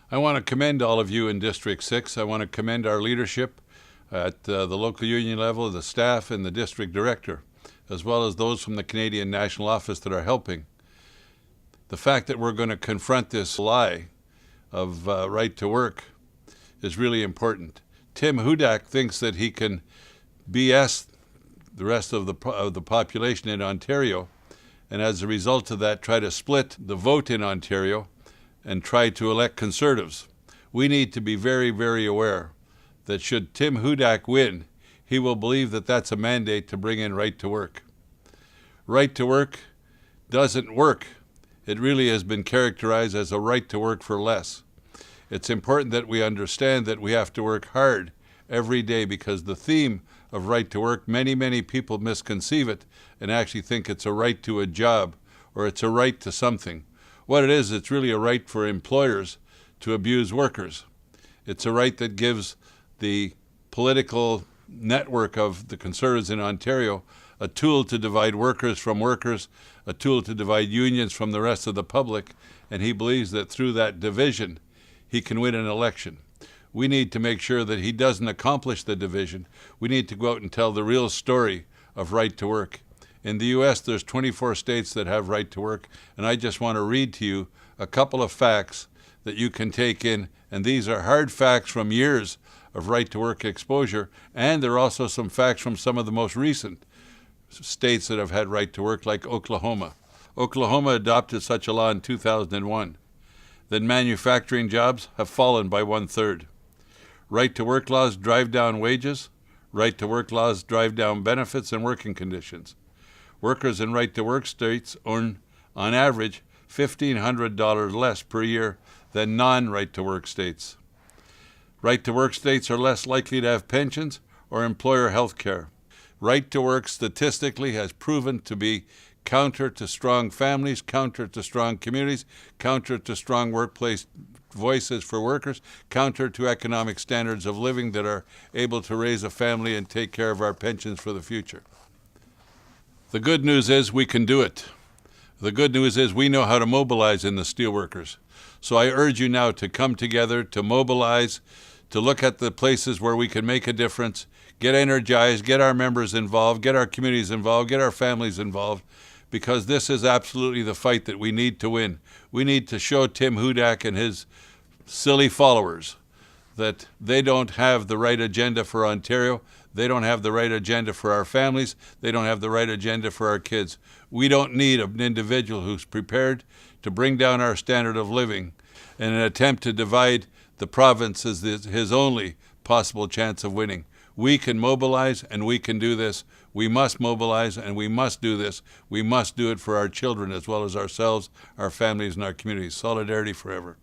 I want to commend all of you in District 6. I want to commend our leadership at the local union level, the staff and the district director, as well as those from the Canadian National Office that are helping. The fact that we're going to confront this lie of right to work is really important. Tim Hudak thinks that he can BS the rest of the population in Ontario, and as a result of that try to split the vote in Ontario and try to elect Conservatives. We need to be very, very aware that should Tim Hudak win, he will believe that that's a mandate to bring in right to work. Right to work doesn't work. It really has been characterized as a right to work for less. It's important that we understand that we have to work hard every day, because the theme of right to work, many people misconceive it and actually think it's a right to a job or it's a right to something. What it is, it's really a right for employers to abuse workers. It's a right that gives the political network of the Conservatives in Ontario a tool to divide workers from workers, a tool to divide unions from the rest of the public, and he believes that through that division he can win an election. We need to make sure that he doesn't accomplish the division. We need to go out and tell the real story of right to work. In the U.S., there's 24 states that have right to work, and I just want to read to you a couple of facts that you can take in, and these are hard facts from years of right to work exposure, and there are also some facts from some of the most recent states that have had right to work, like Oklahoma. Oklahoma adopted such a law in 2001. Then manufacturing jobs have fallen by 1/3. Right to work laws drive down wages. Right to work laws drive down benefits and working conditions. Workers in right to work states earn, on average, $1,500 less per year than non-right to work states. Right to work states are less likely to have pensions or employer health care. Right to work statistically has proven to be counter to strong families, counter to strong communities, counter to strong workplace voices for workers, counter to economic standards of living that are able to raise a family and take care of our pensions for the future. The good news is we can do it. The good news is we know how to mobilize in the steelworkers. So I urge you now to come together, to mobilize, to look at the places where we can make a difference, get energized, get our members involved, get our communities involved, get our families involved, because this is absolutely the fight that we need to win. We need to show Tim Hudak and his silly followers that they don't have the right agenda for Ontario. They don't have the right agenda for our families. They don't have the right agenda for our kids. We don't need an individual who's prepared to bring down our standard of living in an attempt to divide the province as his only possible chance of winning. We can mobilize and we can do this. We must mobilize and we must do this. We must do it for our children as well as ourselves, our families, and our communities. Solidarity forever.